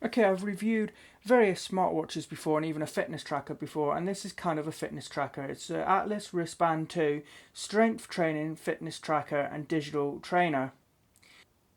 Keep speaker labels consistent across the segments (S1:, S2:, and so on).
S1: Okay, I've reviewed various smartwatches before and even a fitness tracker before, and this is kind of a fitness tracker. It's the Atlas Wristband 2 Strength Training Fitness Tracker and Digital Trainer.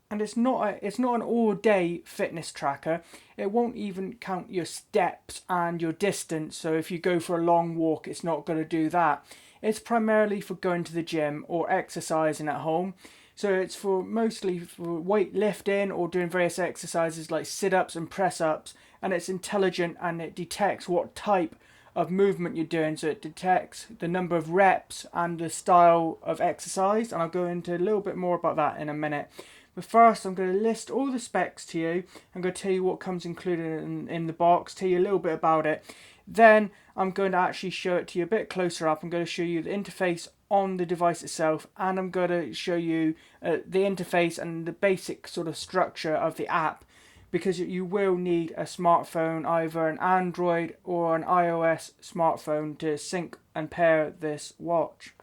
S1: And it's not an all-day fitness tracker. It won't even count your steps and your distance. So if you go for a long walk, it's not going to do that. It's primarily for going to the gym or exercising at home. So it's for mostly for weightlifting or doing various exercises like sit-ups and press-ups. And it's intelligent and it detects what type of movement you're doing. So it detects the number of reps and the style of exercise. And I'll go into a little bit more about that in a minute. But first, I'm going to list all the specs to you. I'm going to tell you what comes included in the box, tell you a little bit about it. Then I'm going to actually show it to you a bit closer up. I'm going to show you the interface on the device itself, and I'm going to show you the interface and the basic sort of structure of the app, because you will need a smartphone, either an Android or an iOS smartphone, to sync and pair this watch.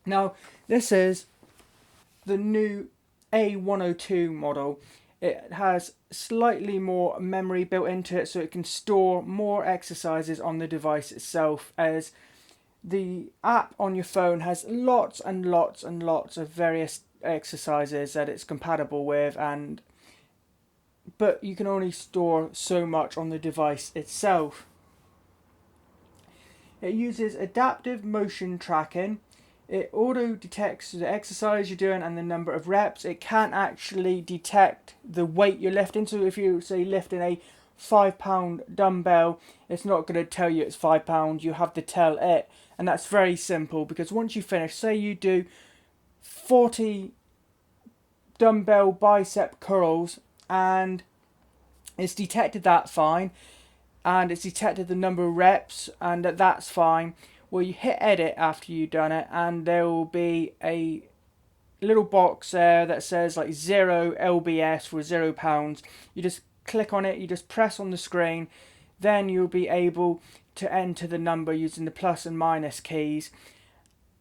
S1: Now, this is the new A102 model. It has slightly more memory built into it, so it can store more exercises on the device itself, as the app on your phone has lots and lots and lots of various exercises that it's compatible with, but you can only store so much on the device itself. It uses adaptive motion tracking. It auto detects the exercise you're doing and the number of reps. It can't actually detect the weight you're lifting. So if you say lifting a £5 dumbbell, it's not going to tell you it's £5. You have to tell it. And that's very simple, because once you finish, say you do 40 dumbbell bicep curls and it's detected that fine, and it's detected the number of reps and that's fine. Well, you hit edit after you've done it, and there will be a little box there that says like 0 lbs for £0. You just click on it, you just press on the screen, then you'll be able to enter the number using the plus and minus keys.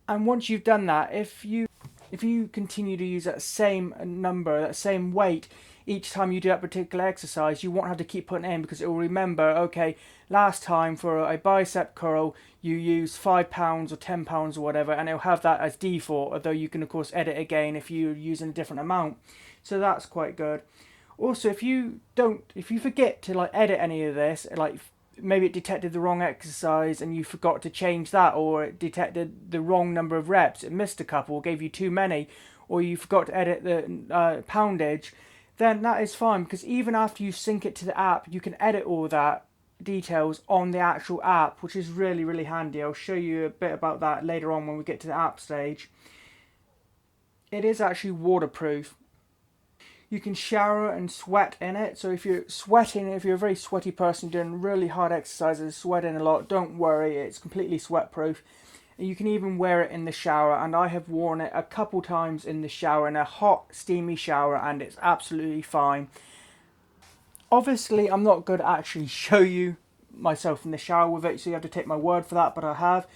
S1: And once you've done that, if you continue to use that same number, that same weight, each time you do that particular exercise, you won't have to keep putting it in, because it will remember, okay, last time for a bicep curl you used £5 or £10 or whatever, and it'll have that as default, although you can of course edit again if you're using a different amount. So that's quite good. Also, if you forget to like edit any of this, like maybe it detected the wrong exercise and you forgot to change that, or it detected the wrong number of reps, it missed a couple, gave you too many, or you forgot to edit the poundage, then that is fine, because even after you sync it to the app, you can edit all that details on the actual app, which is really, really handy. I'll show you a bit about that later on when we get to the app stage. It is actually waterproof. You can shower and sweat in it. So if you're sweating, if you're a very sweaty person doing really hard exercises, sweating a lot, don't worry, it's completely sweat proof. You can even wear it in the shower, and I have worn it a couple times in the shower, in a hot, steamy shower, and it's absolutely fine. Obviously, I'm not going to actually show you myself in the shower with it, so you have to take my word for that, but I have.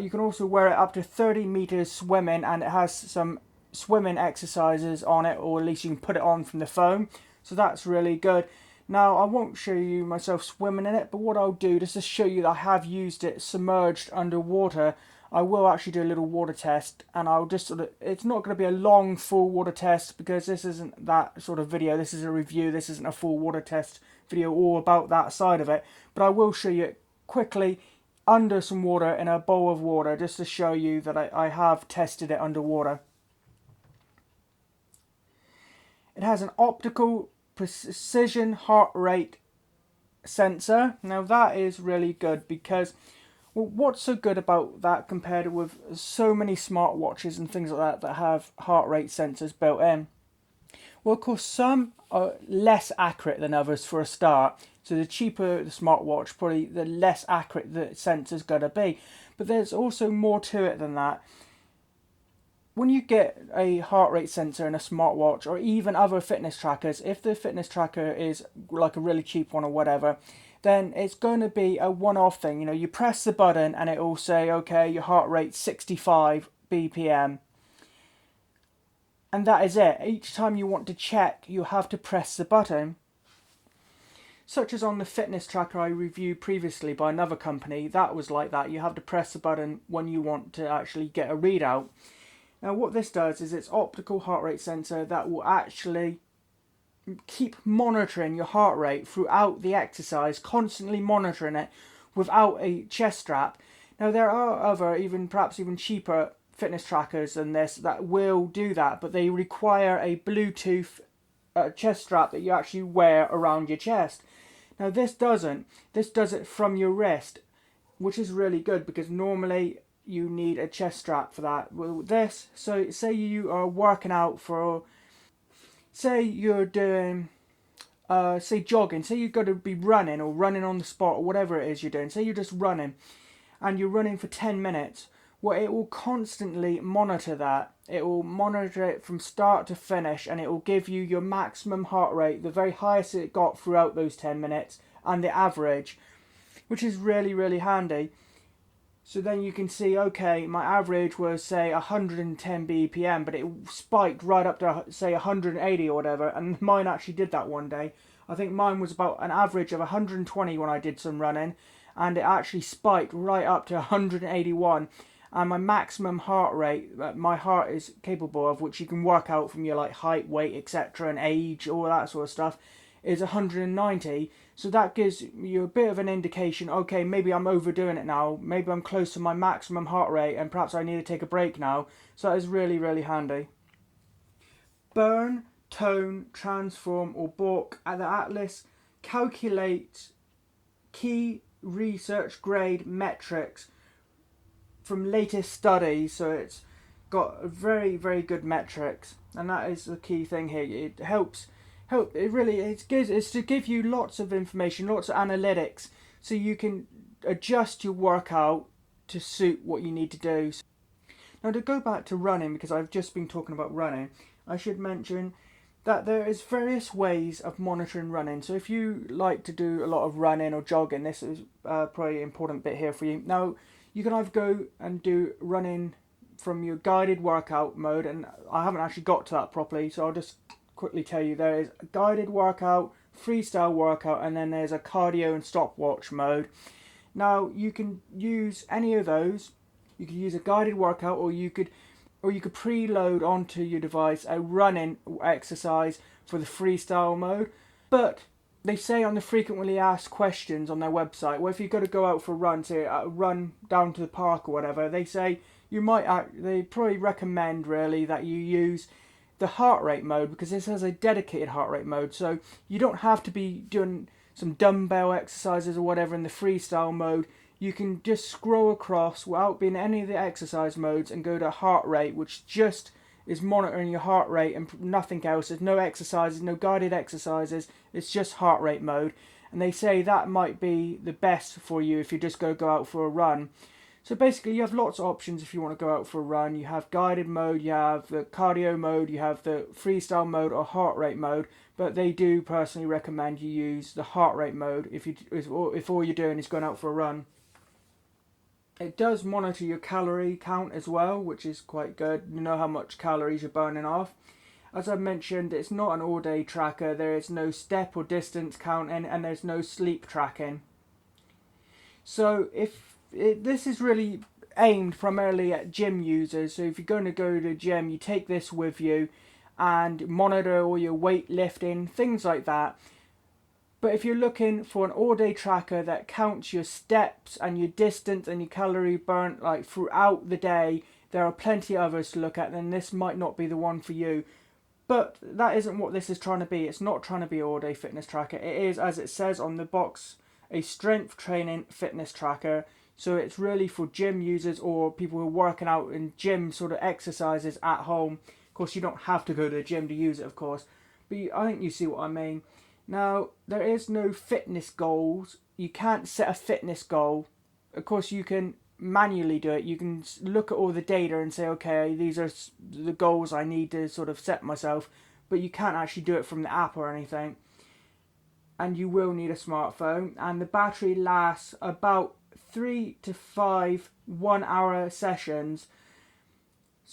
S1: You can also wear it up to 30 meters swimming, and it has some swimming exercises on it, or at least you can put it on from the phone, so that's really good. Now, I won't show you myself swimming in it, but what I'll do, just to show you that I have used it submerged underwater, I will actually do a little water test, and I'll just it's not going to be a long full water test, because this isn't that sort of video. This is a review, this isn't a full water test video all about that side of it, but I will show you it quickly under some water, in a bowl of water, just to show you that I have tested it underwater. It has an optical precision heart rate sensor. Now that is really good, because what's so good about that compared with so many smartwatches and things like that have heart rate sensors built in? Well, of course, some are less accurate than others for a start. So the cheaper the smartwatch, probably the less accurate the sensor's going to be. But there's also more to it than that. When you get a heart rate sensor in a smartwatch, or even other fitness trackers, if the fitness tracker is like a really cheap one or whatever, then it's going to be a one-off thing. You know, you press the button and it will say, okay, your heart rate's 65 BPM. And that is it. Each time you want to check, you have to press the button. such as on the fitness tracker I reviewed previously by another company. That was like that. You have to press the button when you want to actually get a readout. Now what this does is it's optical heart rate sensor that will actually keep monitoring your heart rate throughout the exercise, constantly monitoring it without a chest strap. Now there are other, perhaps even cheaper fitness trackers than this that will do that, but they require a Bluetooth chest strap that you actually wear around your chest. Now this doesn't. This does it from your wrist, which is really good because normally you need a chest strap for that. With this, so say you are working out for, say you're doing, say jogging, say you've got to be running or running on the spot or whatever it is you're doing. Say you're just running and you're running for 10 minutes. Well, it will constantly monitor that. It will monitor it from start to finish, and it will give you your maximum heart rate, the very highest it got throughout those 10 minutes, and the average, which is really, really handy. So then you can see, okay, my average was, say, 110 BPM, but it spiked right up to, say, 180 or whatever, and mine actually did that one day. I think mine was about an average of 120 when I did some running, and it actually spiked right up to 181. And my maximum heart rate that my heart is capable of, which you can work out from your like height, weight, etc., and age, all that sort of stuff, is 190. So that gives you a bit of an indication, okay, maybe I'm overdoing it now, maybe I'm close to my maximum heart rate and perhaps I need to take a break now. So that is really, really handy. Burn, tone, transform or bulk at the Atlas calculates key research grade metrics from latest studies, so it's got very, very good metrics, and that is the key thing here. It it's to give you lots of information, lots of analytics, so you can adjust your workout to suit what you need to do. Now to go back to running, because I've just been talking about running, I should mention that there is various ways of monitoring running. So if you like to do a lot of running or jogging, this is probably an important bit here for you. Now you can either go and do running from your guided workout mode, and I haven't actually got to that properly, so I'll just quickly tell you there is a guided workout, freestyle workout, and then there's a cardio and stopwatch mode. Now you can use any of those. You could use a guided workout, or you could preload onto your device a running exercise for the freestyle mode. But they say on the frequently asked questions on their website, well, if you've got to go out for a run, say run down to the park or whatever, they say they probably recommend really that you use the heart rate mode, because this has a dedicated heart rate mode, so you don't have to be doing some dumbbell exercises or whatever in the freestyle mode. You can just scroll across without being in any of the exercise modes and go to heart rate, which just is monitoring your heart rate and nothing else. There's no exercises, no guided exercises, it's just heart rate mode. And they say that might be the best for you if you're just going to go out for a run. So basically you have lots of options if you want to go out for a run. You have guided mode, you have the cardio mode, you have the freestyle mode or heart rate mode, but they do personally recommend you use the heart rate mode if all you're doing is going out for a run. It does monitor your calorie count as well, which is quite good. You know how much calories you're burning off. As I mentioned, it's not an all-day tracker. There is no step or distance counting, and there's no sleep tracking. So this is really aimed primarily at gym users. So if you're going to go to the gym, you take this with you and monitor all your weightlifting, things like that. But if you're looking for an all-day tracker that counts your steps and your distance and your calorie burnt like throughout the day, there are plenty of others to look at, then this might not be the one for you. But that isn't what this is trying to be. It's not trying to be an all-day fitness tracker. It is, as it says on the box, a strength training fitness tracker. So it's really for gym users or people who are working out in gym sort of exercises at home. Of course, you don't have to go to the gym to use it, of course. But I think you see what I mean. Now, there is no fitness goals. You can't set a fitness goal. Of course, you can manually do it. You can look at all the data and say, okay, these are the goals I need to sort of set myself. But you can't actually do it from the app or anything. And you will need a smartphone. And the battery lasts about 3 to 5 1-hour sessions.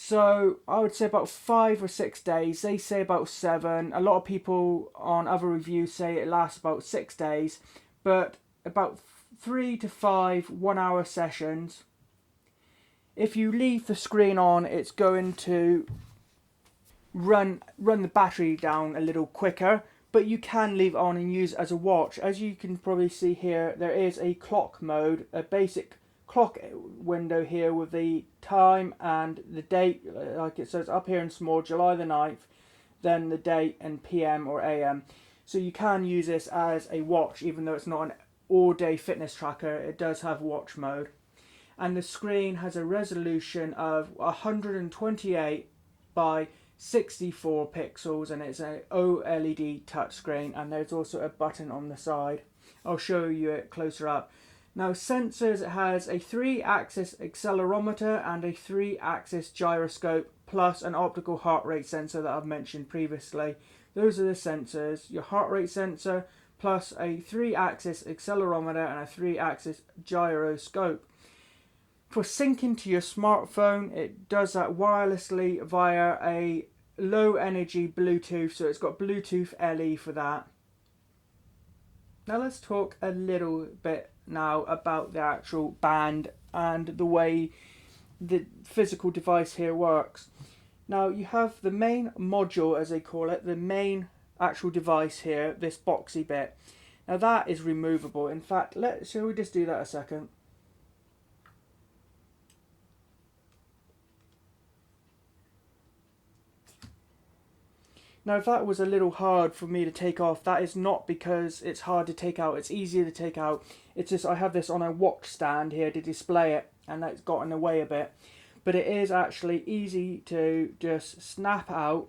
S1: So I would say about 5 or 6 days. They say about 7. A lot of people on other reviews say it lasts about 6 days, but about 3 to 5 1-hour sessions. If you leave the screen on, it's going to run the battery down a little quicker, but you can leave it on and use it as a watch. As you can probably see here, there is a clock mode, a basic clock window here with the time and the date, like it says up here in small, July the 9th, then the date and PM or AM. So you can use this as a watch, even though it's not an all-day fitness tracker. It does have watch mode. And the screen has a resolution of 128 by 64 pixels, and it's an OLED touchscreen, and there's also a button on the side. I'll show you it closer up. Now sensors, it has a 3-axis accelerometer and a 3-axis gyroscope, plus an optical heart rate sensor that I've mentioned previously. Those are the sensors: your heart rate sensor, plus a 3-axis accelerometer and a 3-axis gyroscope. For syncing to your smartphone, it does that wirelessly via a low energy Bluetooth, so it's got Bluetooth LE for that. Now let's talk a little bit now about the actual band and the way the physical device here works. Now you have the main module, as they call it, the main actual device here, this boxy bit. Now that is removable. In fact, shall we just do that a second? Now if that was a little hard for me to take off, that is not because it's hard to take out, it's easier to take out. It's just I have this on a watch stand here to display it, and that's got in the way a bit. But it is actually easy to just snap out,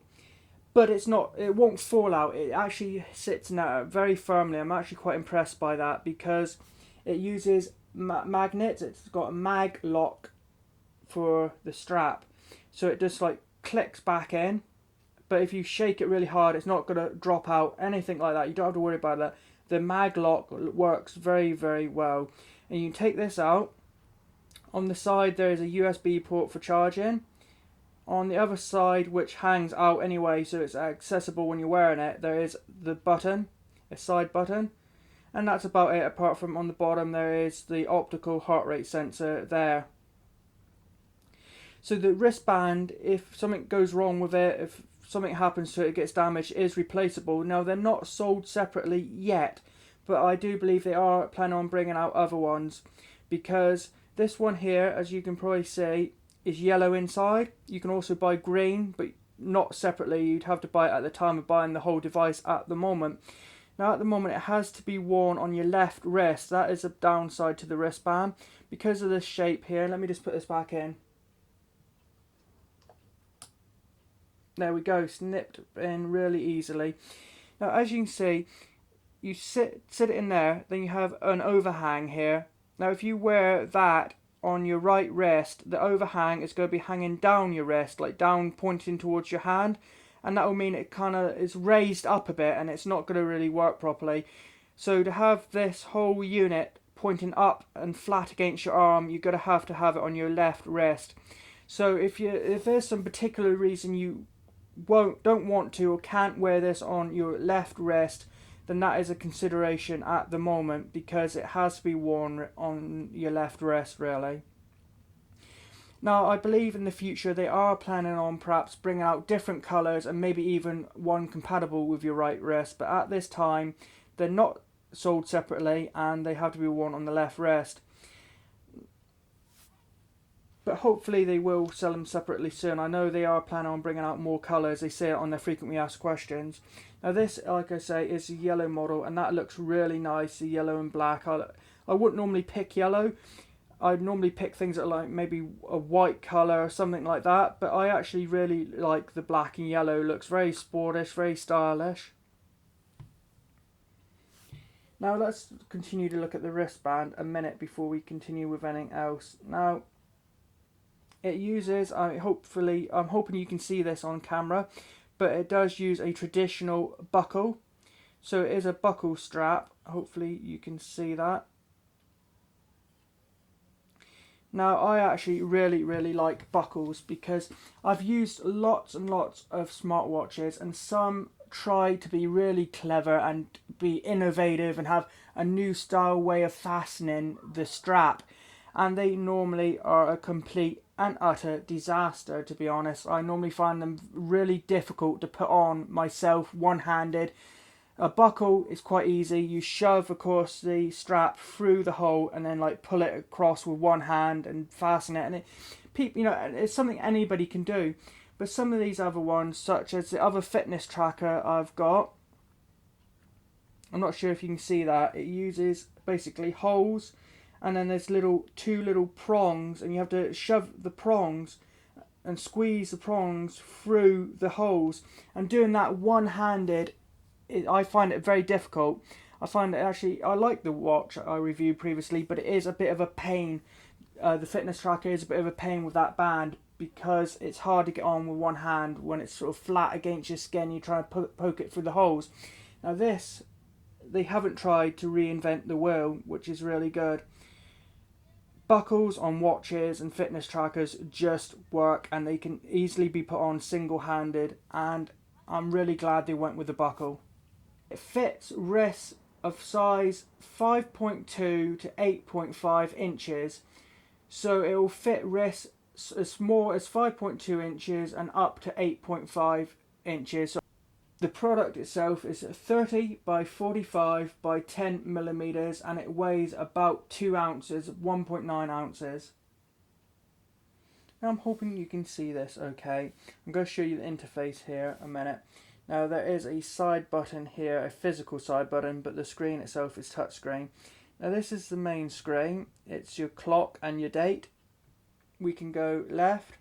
S1: but it won't fall out. It actually sits in there very firmly. I'm actually quite impressed by that, because it uses magnets. It's got a mag lock for the strap, so it just like clicks back in. But if you shake it really hard, it's not going to drop out, anything like that. You don't have to worry about that. The mag lock works very, very well. And you take this out. On the side, there is a USB port for charging. On the other side, which hangs out anyway, so it's accessible when you're wearing it, there is the button, a side button. And that's about it, apart from on the bottom, there is the optical heart rate sensor there. So the wristband, if something goes wrong with it, if something happens to it, it gets damaged, is replaceable. Now they're not sold separately yet, but I do believe they are planning on bringing out other ones, because this one here, as you can probably see, is yellow inside. You can also buy green, but not separately. You'd have to buy it at the time of buying the whole device at the moment. Now at the moment it has to be worn on your left wrist. That is a downside to the wristband because of the shape here. Let me just put this back in. There we go, snipped in really easily. Now as you can see, you sit it in there, then you have an overhang here. Now if you wear that on your right wrist, the overhang is going to be hanging down your wrist, like down pointing towards your hand, and that will mean it kind of is raised up a bit and it's not going to really work properly. So to have this whole unit pointing up and flat against your arm, you're going to have it on your left wrist. So if there's some particular reason you don't want to or can't wear this on your left wrist, then that is a consideration at the moment, because it has to be worn on your left wrist really. Now I believe in the future they are planning on perhaps bringing out different colours and maybe even one compatible with your right wrist, but at this time they're not sold separately and they have to be worn on the left wrist. But hopefully they will sell them separately soon. I know they are planning on bringing out more colours. They say it on their frequently asked questions. Now this, like I say, is a yellow model, and that looks really nice, the yellow and black. I wouldn't normally pick yellow. I'd normally pick things that are like maybe a white colour or something like that. But I actually really like the black and yellow. It looks very sportish, very stylish. Now let's continue to look at the wristband a minute before we continue with anything else. Now it uses, I'm hoping you can see this on camera, but it does use a traditional buckle. So it is a buckle strap. Hopefully you can see that. Now, I actually really like buckles because I've used lots and lots of smartwatches, and some try to be really clever and be innovative and have a new style way of fastening the strap, and they normally are a complete and utter disaster, to be honest. I normally find them really difficult to put on myself one-handed. A buckle is quite easy. You shove, of course, the strap through the hole and then like pull it across with one hand and fasten it. And it's something anybody can do. But some of these other ones, such as the other fitness tracker I've got, I'm not sure if you can see that. It uses basically holes, and then there's two little prongs, and you have to shove the prongs and squeeze the prongs through the holes. And doing that one-handed, I find it very difficult. I find it actually, I like the watch I reviewed previously, but it is a bit of a pain. The fitness tracker is a bit of a pain with that band because it's hard to get on with one hand when it's sort of flat against your skin. You try to poke it through the holes. Now this, they haven't tried to reinvent the wheel, which is really good. Buckles on watches and fitness trackers just work, and they can easily be put on single-handed, and I'm really glad they went with the buckle. It fits wrists of size 5.2 to 8.5 inches, so it will fit wrists as small as 5.2 inches and up to 8.5 inches. So the product itself is 30 by 45 by 10 millimeters, and it weighs about 2 ounces, 1.9 ounces. Now I'm hoping you can see this okay. I'm going to show you the interface here a minute. Now there is a side button here, a physical side button, but the screen itself is touchscreen. Now this is the main screen. It's your clock and your date. We can go left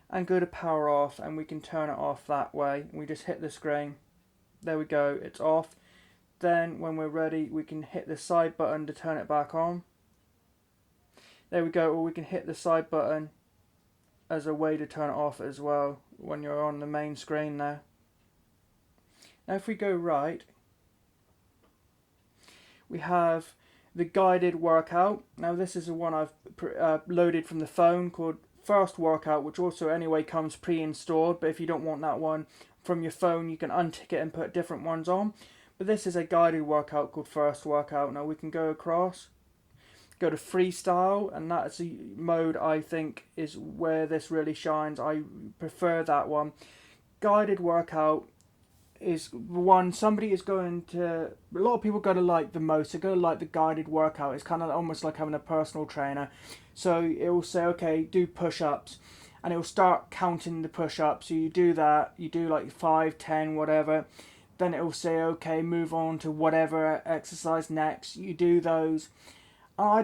S1: and go to power off, and we can turn it off that way. We just hit the screen. There we go, it's off. Then when we're ready, we can hit the side button to turn it back on. There we go, or we can hit the side button as a way to turn it off as well when you're on the main screen now. Now if we go right, we have the guided workout. Now this is the one I've loaded from the phone, called First Workout, which also anyway comes pre-installed, but if you don't want that one from your phone, you can untick it and put different ones on. But this is a guided workout called First Workout. Now we can go across, go to Freestyle, and that's a mode I think is where this really shines. I prefer that one. Guided workout is one somebody is going to, a lot of people go to like the most. They're going to like the guided workout. It's kind of almost like having a personal trainer. So it will say, okay, do push-ups, and it will start counting the push-ups. So you do that, you do like 5, 10, whatever. Then it will say, okay, move on to whatever exercise next. You do those. I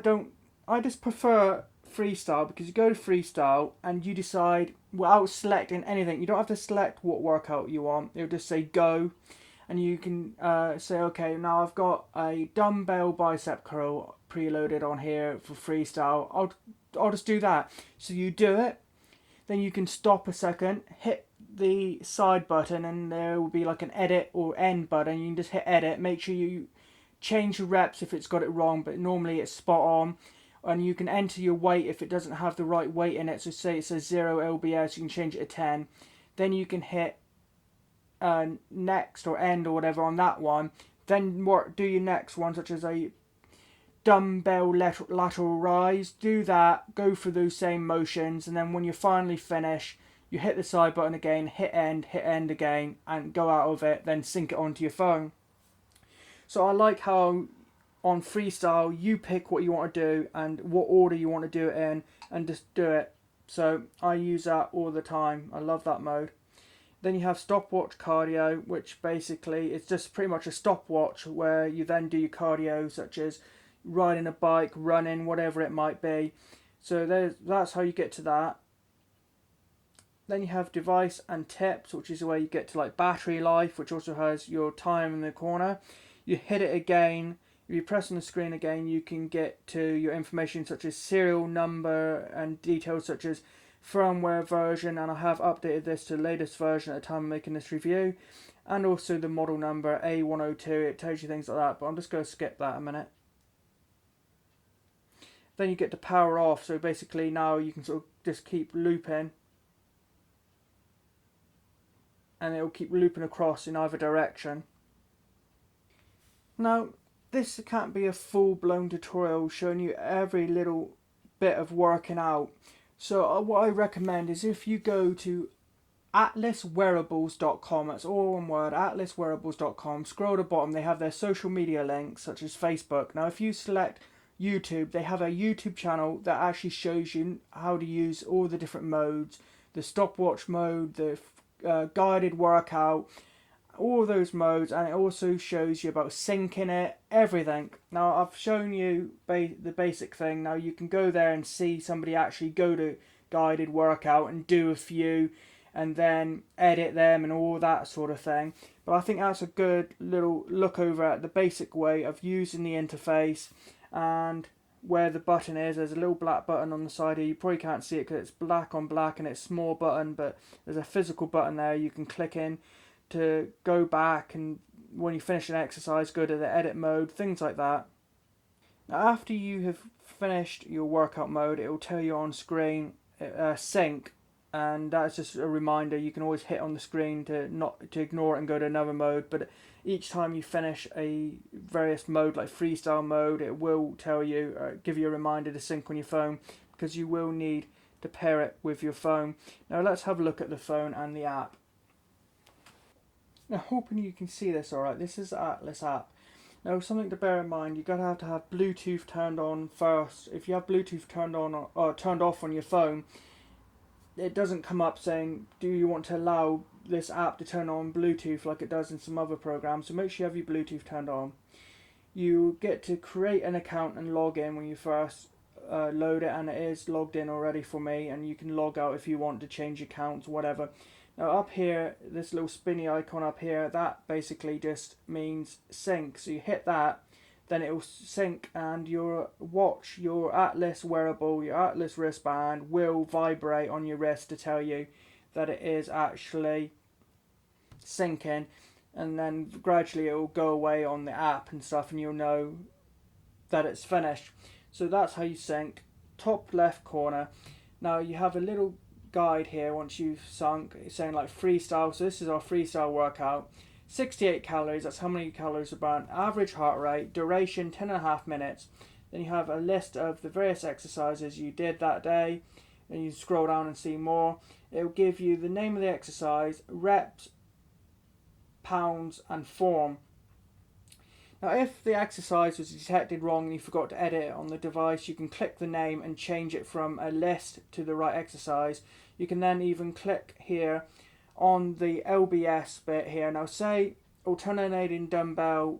S1: just prefer Freestyle, because you go to Freestyle and you decide without selecting anything. You don't have to select what workout you want. It'll just say go, and you can say, okay, now I've got a dumbbell bicep curl preloaded on here for Freestyle. I'll just do that. So you do it, then you can stop a second, hit the side button, and there will be like an edit or end button. You can just hit edit, make sure you change your reps if it's got it wrong, but normally it's spot on. And you can enter your weight if it doesn't have the right weight in it. So say it says 0 lbs, you can change it to 10. Then you can hit next or end or whatever on that one. Then do your next one, such as a dumbbell lateral rise. Do that, go through those same motions, and then when you finally finish, you hit the side button again, hit end again, and go out of it, then sync it onto your phone. So I like how on Freestyle you pick what you want to do and what order you want to do it in, and just do it. So I use that all the time. I love that mode. Then you have Stopwatch Cardio, which basically it's just pretty much a stopwatch where you then do your cardio, such as riding a bike, running, whatever it might be. So that's how you get to that. Then you have device and tips, which is where you get to like battery life, which also has your time in the corner. You hit it again. If you press on the screen again, you can get to your information such as serial number and details such as firmware version, and I have updated this to the latest version at the time of making this review, and also the model number A102. It tells you things like that, but I'm just going to skip that a minute. Then you get to power off, so basically now you can sort of just keep looping, and it will keep looping across in either direction. Now, this can't be a full-blown tutorial showing you every little bit of working out. So what I recommend is if you go to atlaswearables.com, that's all one word, atlaswearables.com, scroll to the bottom, they have their social media links such as Facebook. Now if you select YouTube, they have a YouTube channel that actually shows you how to use all the different modes, the stopwatch mode, the guided workout, all those modes, and it also shows you about syncing it, everything. Now I've shown you the basic thing. Now you can go there and see somebody actually go to guided workout and do a few and then edit them and all that sort of thing. But I think that's a good little look over at the basic way of using the interface and where the button is. There's a little black button on the side here. You probably can't see it because it's black on black and it's a small button, but there's a physical button there you can click in to go back, and when you finish an exercise go to the edit mode, things like that. Now after you have finished your workout mode, it will tell you on screen sync, and that's just a reminder. You can always hit on the screen to ignore it and go to another mode, but each time you finish a various mode like freestyle mode, it will tell you, give you a reminder to sync on your phone, because you will need to pair it with your phone. Now let's have a look at the phone and the app. Now hoping you can see this alright, this is the Atlas app. Now something to bear in mind, you're going to have Bluetooth turned on first. If you have Bluetooth turned on or turned off on your phone, it doesn't come up saying, do you want to allow this app to turn on Bluetooth like it does in some other programs. So make sure you have your Bluetooth turned on. You get to create an account and log in when you first load it, and it is logged in already for me, and you can log out if you want to change accounts, whatever. Now up here, this little spinny icon up here, that basically just means sync. So you hit that, then it will sync, and your watch, your Atlas wearable, your Atlas wristband will vibrate on your wrist to tell you that it is actually syncing, and then gradually it will go away on the app and stuff, and you'll know that it's finished. So that's how you sync. Top left corner. Now you have a little guide here once you've sunk. It's saying like freestyle. So this is our freestyle workout. 68 calories, that's how many calories are burnt. Average heart rate, duration 10.5 minutes. Then you have a list of the various exercises you did that day, and you scroll down and see more. It will give you the name of the exercise, reps, pounds, and form. Now if the exercise was detected wrong and you forgot to edit it on the device, you can click the name and change it from a list to the right exercise. You can then even click here on the LBS bit here. Now say alternating dumbbell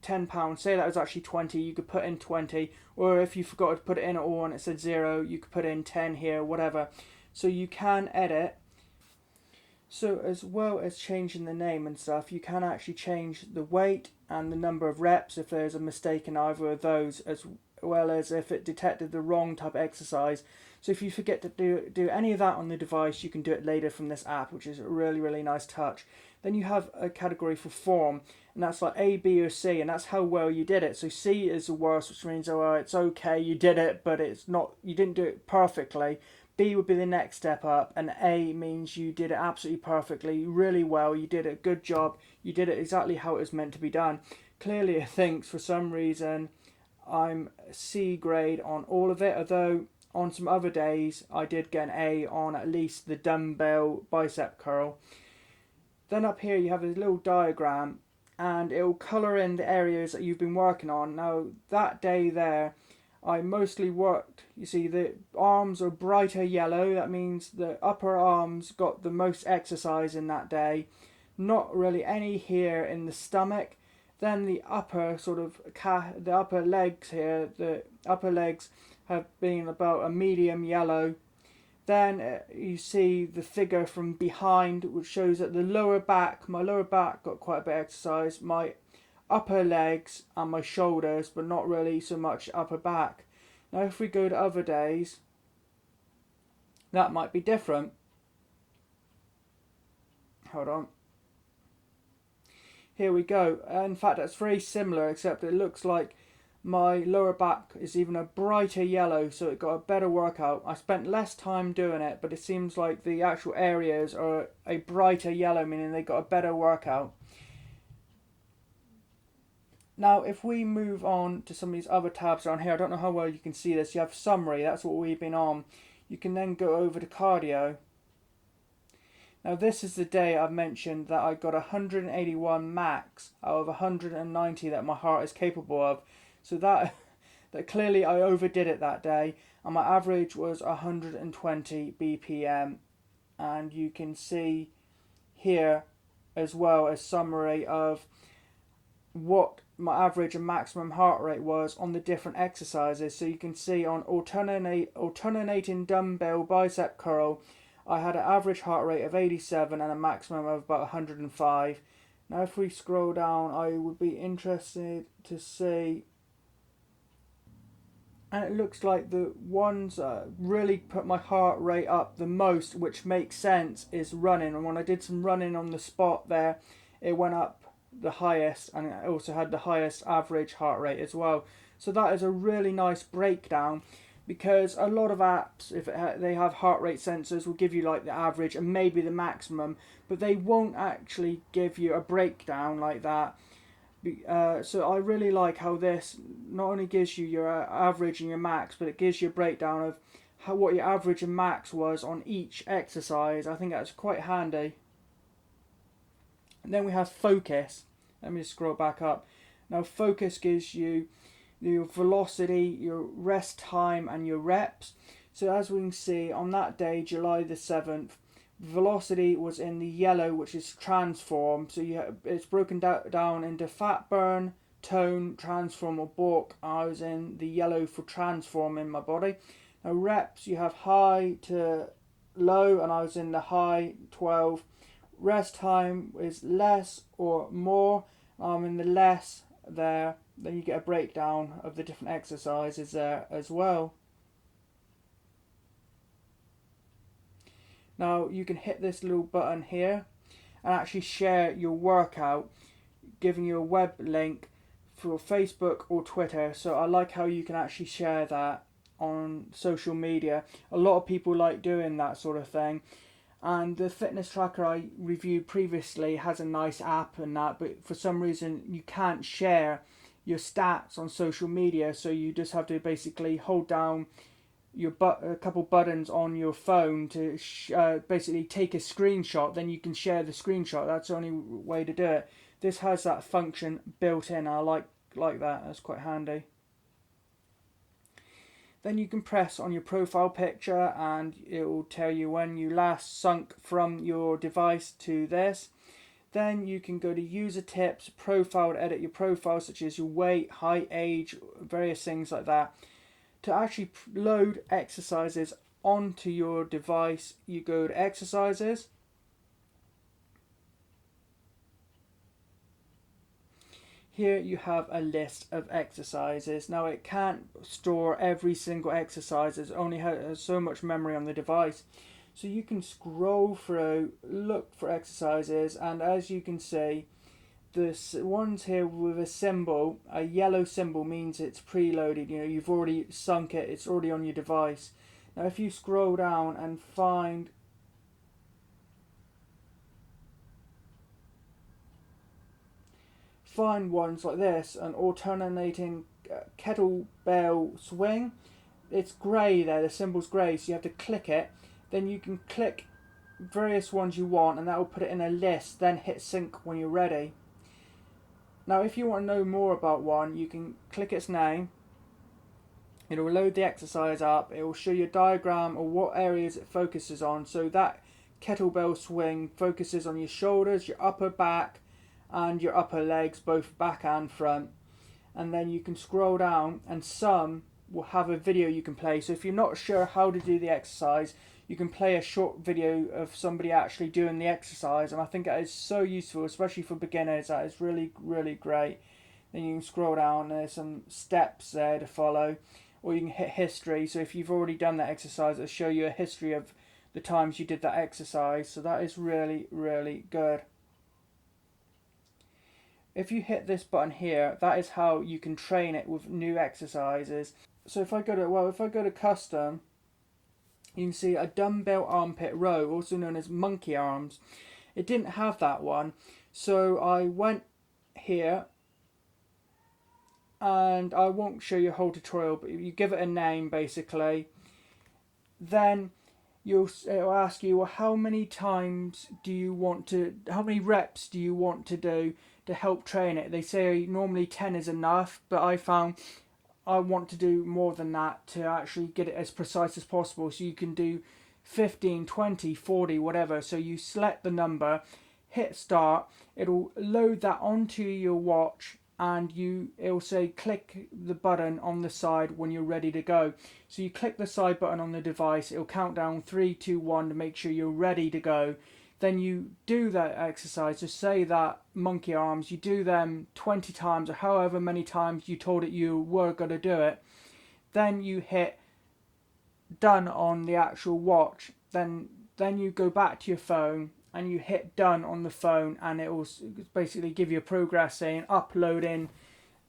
S1: 10 pounds, say that was actually 20, you could put in 20, or if you forgot to put it in at all and it said 0, you could put in 10 here, whatever. So you can edit. So as well as changing the name and stuff, you can actually change the weight and the number of reps if there's a mistake in either of those, as well as if it detected the wrong type of exercise. So if you forget to do any of that on the device, you can do it later from this app, which is a really, really nice touch. Then you have a category for form, and that's like A, B, or C, and that's how well you did it. So C is the worst, which means, oh, it's okay, you did it, but it's not, you didn't do it perfectly. B would be the next step up, and A means you did it absolutely perfectly, really well, you did a good job, you did it exactly how it was meant to be done. Clearly, I think for some reason I'm C grade on all of it, although on some other days I did get an A on at least the dumbbell bicep curl. Then up here you have a little diagram, and it will colour in the areas that you've been working on. Now that day there, I mostly worked, you see the arms are brighter yellow, that means the upper arms got the most exercise in that day. Not really any here in the stomach. Then the upper sort of, the upper legs here, the upper legs have been about a medium yellow. Then you see the figure from behind, which shows that the lower back, my lower back got quite a bit of exercise. My upper legs and my shoulders, but not really so much upper back. Now if we go to other days, that might be different. Hold on. Here we go. In fact, that's very similar, except it looks like my lower back is even a brighter yellow, so it got a better workout. I spent less time doing it, but it seems like the actual areas are a brighter yellow, meaning they got a better workout. Now, if we move on to some of these other tabs down here, I don't know how well you can see this. You have summary, that's what we've been on. You can then go over to cardio. Now, this is the day I've mentioned that I got 181 max out of 190 that my heart is capable of. So that clearly I overdid it that day, and my average was 120 BPM. And you can see here as well a summary of what my average and maximum heart rate was on the different exercises. So you can see on alternating dumbbell bicep curl, I had an average heart rate of 87 and a maximum of about 105. Now if we scroll down, I would be interested to see, and it looks like the ones that really put my heart rate up the most, which makes sense, is running. And when I did some running on the spot there, it went up the highest, and it also had the highest average heart rate as well. So that is a really nice breakdown, because a lot of apps, if they have heart rate sensors, will give you like the average and maybe the maximum, but they won't actually give you a breakdown like that. So I really like how this not only gives you your average and your max, but it gives you a breakdown of what your average and max was on each exercise. I think that's quite handy. And then we have focus. Let me just scroll back up. Now focus gives you your velocity, your rest time, and your reps. So as we can see, on that day, July the 7th, velocity was in the yellow, which is transform. So it's broken down into fat burn, tone, transform, or bulk. I was in the yellow for transform in my body. Now reps, you have high to low, and I was in the high 12. Rest time is less or more. I'm in the less there. Then you get a breakdown of the different exercises there as well. Now you can hit this little button here and actually share your workout, giving you a web link for Facebook or Twitter. So I like how you can actually share that on social media. A lot of people like doing that sort of thing. And the fitness tracker I reviewed previously has a nice app and that, but for some reason you can't share your stats on social media, so you just have to basically hold down a couple buttons on your phone to basically take a screenshot. Then you can share the screenshot. That's the only way to do it. This has that function built in. I like that. That's quite handy. Then you can press on your profile picture and it will tell you when you last sunk from your device to this. Then you can go to user tips, profile, to edit your profile, such as your weight, height, age, various things like that. To actually load exercises onto your device, you go to exercises. Here you have a list of exercises. Now it can't store every single exercise, it only has so much memory on the device. So you can scroll through, look for exercises, and as you can see, the ones here with a symbol, a yellow symbol, means it's preloaded. You know, you've already sunk it, it's already on your device. Now if you scroll down and find ones like this, an alternating kettlebell swing, it's grey there, the symbol's grey, so you have to click it. Then you can click various ones you want and that will put it in a list, then hit sync when you're ready. Now if you want to know more about one, you can click its name, it will load the exercise up, it will show you a diagram of what areas it focuses on. So that kettlebell swing focuses on your shoulders, your upper back, and your upper legs, both back and front. And then you can scroll down and some will have a video you can play. So if you're not sure how to do the exercise, you can play a short video of somebody actually doing the exercise, and I think that is so useful, especially for beginners. That is really, really great. Then you can scroll down, there's some steps there to follow, or you can hit history. So if you've already done that exercise, it'll show you a history of the times you did that exercise. So that is really, really good. if you hit this button here, that is how you can train it with new exercises. So if I go to custom, you can see a dumbbell armpit row, also known as monkey arms. It didn't have that one, so I went here, and I won't show you a whole tutorial, but you give it a name basically. Then it'll ask you, well, how many reps do you want to do to help train it? They say normally 10 is enough, but I found I want to do more than that to actually get it as precise as possible. So you can do 15, 20, 40, whatever. So you select the number, hit start, it'll load that onto your watch, and it'll say click the button on the side when you're ready to go. So you click the side button on the device, it'll count down 3, 2, 1 to make sure you're ready to go. Then you do that exercise, just say that monkey arms, you do them 20 times or however many times you told it you were going to do it. Then you hit done on the actual watch. Then you go back to your phone and you hit done on the phone, and it will basically give you a progress saying uploading,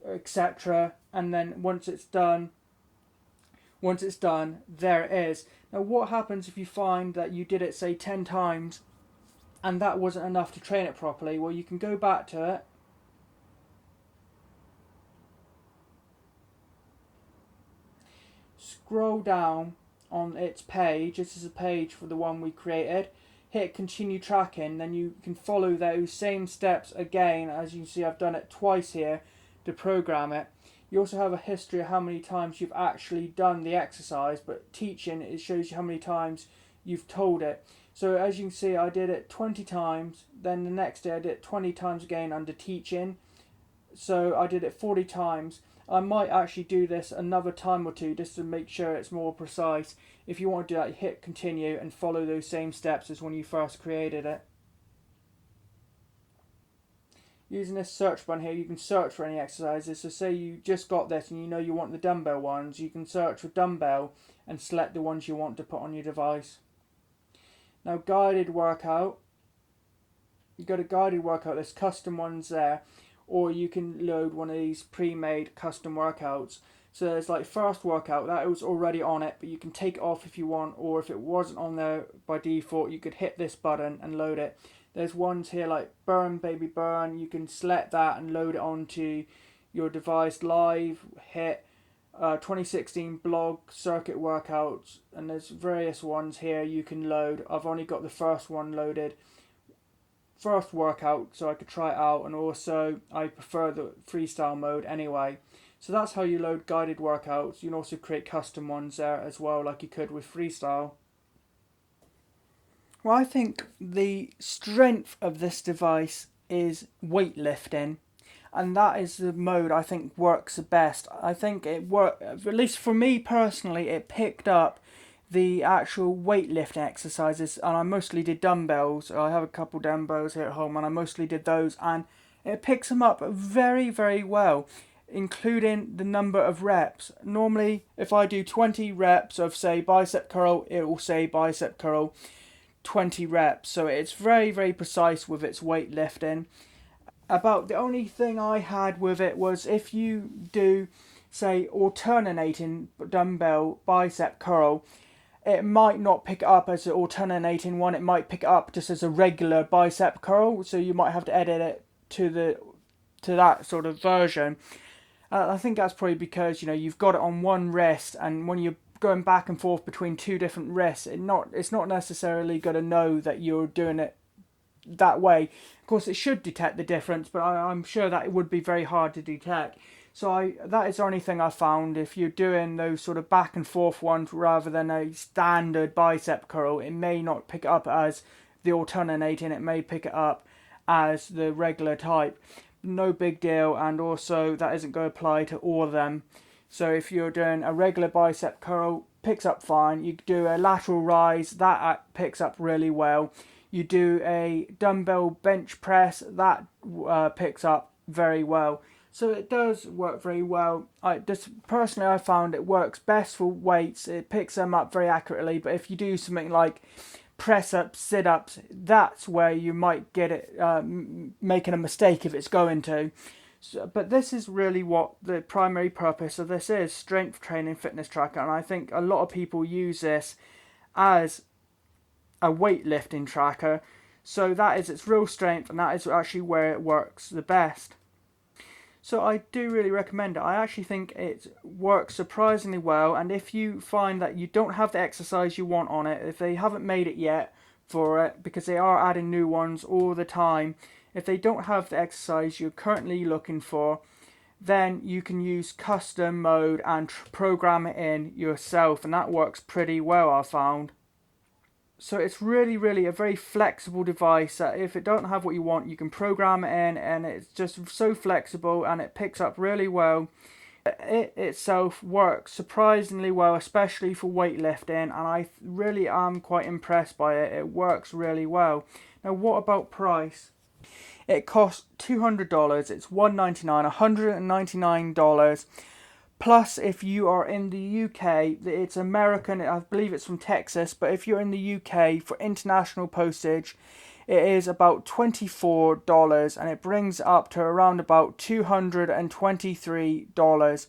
S1: etc. And then once it's done, there it is. Now what happens if you find that you did it say 10 times and that wasn't enough to train it properly? Well, you can go back to it, scroll down on its page, this is a page for the one we created, hit continue tracking, then you can follow those same steps again. As you can see, I've done it twice here to program it. You also have a history of how many times you've actually done the exercise, but teaching, it shows you how many times you've told it. So as you can see, I did it 20 times, then the next day I did it 20 times again under teaching. So I did it 40 times. I might actually do this another time or two just to make sure it's more precise. If you want to do that, you hit continue and follow those same steps as when you first created it. Using this search button here, you can search for any exercises. So say you just got this and you know you want the dumbbell ones, you can search for dumbbell and select the ones you want to put on your device. Now guided workout, you go to guided workout, there's custom ones there, or you can load one of these pre-made custom workouts. So there's like first workout, that was already on it, but you can take it off if you want, or if it wasn't on there by default, you could hit this button and load it. There's ones here like burn baby burn, you can select that and load it onto your device. Live, hit 2016 blog circuit workouts, and there's various ones here you can load. I've only got the first one loaded, first workout, so I could try it out, and also I prefer the freestyle mode anyway. So that's how you load guided workouts. You can also create custom ones there as well, like you could with freestyle. Well, I think the strength of this device is weightlifting, and that is the mode I think works the best. I think it worked, at least for me personally, it picked up the actual weightlifting exercises, and I mostly did dumbbells. I have a couple dumbbells here at home, and I mostly did those, and it picks them up very, very well, including the number of reps. Normally, if I do 20 reps of, say, bicep curl, it will say bicep curl 20 reps. So it's very, very precise with its weightlifting. About the only thing I had with it was if you do, say, alternating dumbbell bicep curl, it might not pick it up as an alternating one. It might pick it up just as a regular bicep curl. So you might have to edit it to that sort of version. I think that's probably because you've got it on one wrist, and when you're going back and forth between two different wrists, it's not necessarily going to know that you're doing it that way. Of course, it should detect the difference, but I'm sure that it would be very hard to detect. So that is the only thing I found. If you're doing those sort of back and forth ones rather than a standard bicep curl, it may not pick it up as the alternating, it may pick it up as the regular type. No big deal, and also that isn't going to apply to all of them. So if you're doing a regular bicep curl, picks up fine. You do a lateral rise, that picks up really well. You do a dumbbell bench press, that picks up very well. So it does work very well. Personally, I found it works best for weights. It picks them up very accurately. But if you do something like press ups, sit ups, that's where you might get it making a mistake if it's going to. So, but this is really what the primary purpose of this is, strength training fitness tracker, and I think a lot of people use this as a weightlifting tracker. So that is its real strength, and that is actually where it works the best. So I do really recommend it. I actually think it works surprisingly well, and if you find that you don't have the exercise you want on it, if they haven't made it yet for it, because they are adding new ones all the time, if they don't have the exercise you're currently looking for, then you can use custom mode and program it in yourself, and that works pretty well, I found. So it's really a very flexible device that if it don't have what you want, you can program it in, and it's just so flexible and it picks up really well. It itself works surprisingly well, especially for weightlifting, and I really am quite impressed by it. It works really well. Now, what about price? It costs $200. It's $199, $199. Plus, if you are in the UK, it's American, I believe it's from Texas, but if you're in the UK, for international postage, it is about $24, and it brings up to around about $223.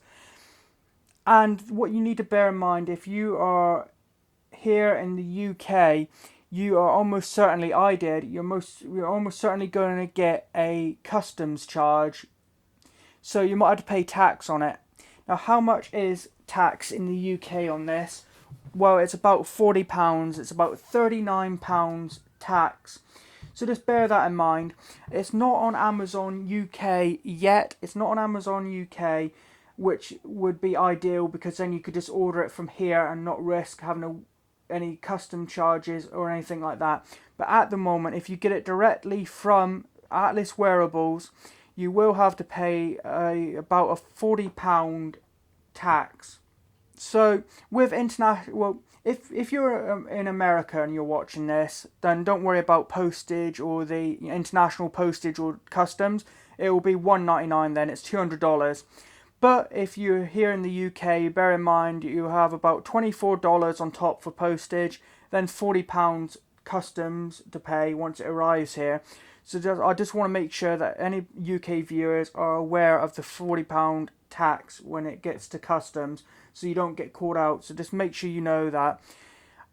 S1: And what you need to bear in mind, if you are here in the UK, you are almost certainly, you're almost certainly going to get a customs charge, so you might have to pay tax on it. Now, how much is tax in the UK on this? Well, it's about £40. It's about £39 tax. So just bear that in mind. It's not on Amazon UK yet. It's not on Amazon UK, which would be ideal because then you could just order it from here and not risk having any custom charges or anything like that. But at the moment, if you get it directly from Atlas Wearables, you will have to pay about a £40 tax. So with international, well, if you're in America and you're watching this, then don't worry about postage or the international postage or customs. It will be $199 then. It's $200. But if you're here in the UK, bear in mind you have about $24 on top for postage, then £40 customs to pay once it arrives here. So I just want to make sure that any UK viewers are aware of the £40 tax when it gets to customs, so you don't get caught out. So just make sure you know that.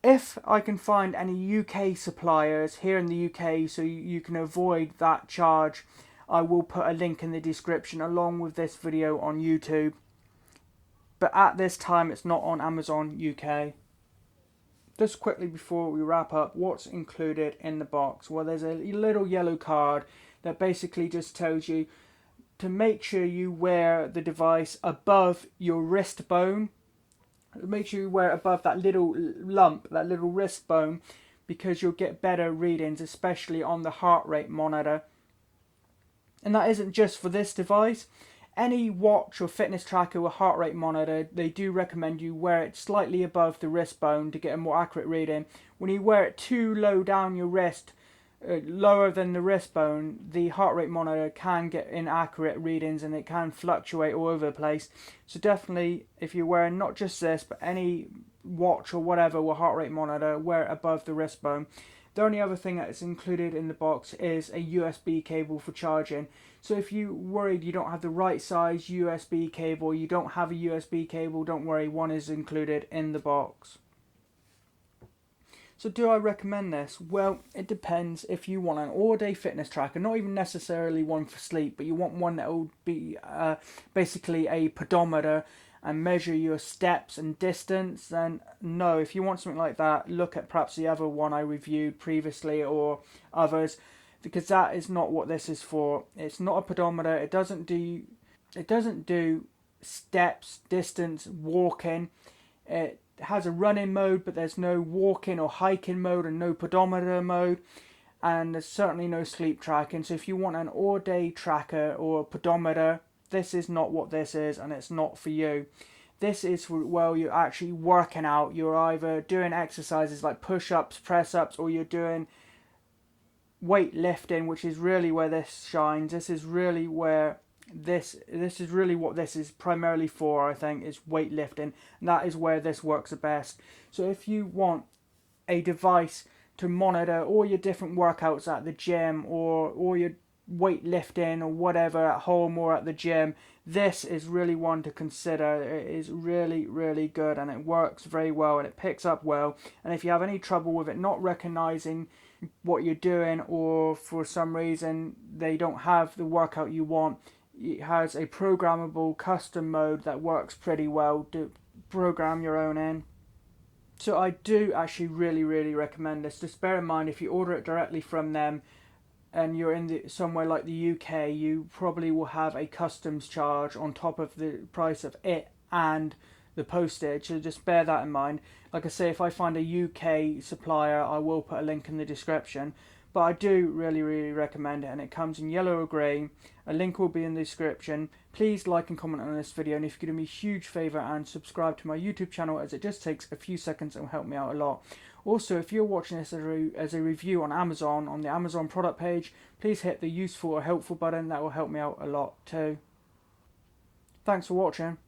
S1: If I can find any UK suppliers here in the UK so you can avoid that charge, I will put a link in the description along with this video on YouTube. But at this time, it's not on Amazon UK. Just quickly before we wrap up, what's included in the box? Well, there's a little yellow card that basically just tells you to make sure you wear the device above your wrist bone. Make sure you wear it above that little lump, that little wrist bone, because you'll get better readings, especially on the heart rate monitor. And that isn't just for this device. Any watch or fitness tracker with heart rate monitor, they do recommend you wear it slightly above the wrist bone to get a more accurate reading. When you wear it too low down your wrist, lower than the wrist bone, the heart rate monitor can get inaccurate readings and it can fluctuate all over the place. So definitely, if you're wearing not just this, but any watch or whatever with heart rate monitor, wear it above the wrist bone. The only other thing that is included in the box is a USB cable for charging. So if you're worried you don't have the right size USB cable, you don't have a USB cable, don't worry, one is included in the box. So do I recommend this? Well, it depends. If you want an all-day fitness tracker, not even necessarily one for sleep, but you want one that will be basically a pedometer and measure your steps and distance, then no. If you want something like that, look at perhaps the other one I reviewed previously or others, because that is not what this is for. It's not a pedometer. It doesn't do steps, distance, walking. It has a running mode, but there's no walking or hiking mode and no pedometer mode, and there's certainly no sleep tracking. So if you want an all-day tracker or pedometer, this is not what this is, and it's not for you. This is for, well, you're actually working out. You're either doing exercises like push-ups, press-ups, or you're doing weightlifting, which is really where this shines. This is really where this is really what this is primarily for, I think, is weightlifting, and that is where this works the best. So if you want a device to monitor all your different workouts at the gym, or all your weightlifting or whatever at home or at the gym, this is really one to consider. It is really, really good, and it works very well, and it picks up well. And if you have any trouble with it not recognizing what you're doing, or for some reason they don't have the workout you want, it has a programmable custom mode that works pretty well to program your own in. So I do actually really, really recommend this. Just bear in mind, if you order it directly from them and you're in somewhere like the UK, you probably will have a customs charge on top of the price of it and the postage. So just bear that in mind. Like I say, if I find a UK supplier, I will put a link in the description. But I do really, really recommend it, and it comes in yellow or grey. A link will be in the description. Please like and comment on this video, and if you could do me a huge favour and subscribe to my YouTube channel, as it just takes a few seconds and will help me out a lot. Also, if you're watching this as a review on Amazon, on the Amazon product page, please hit the useful or helpful button. That will help me out a lot too. Thanks for watching.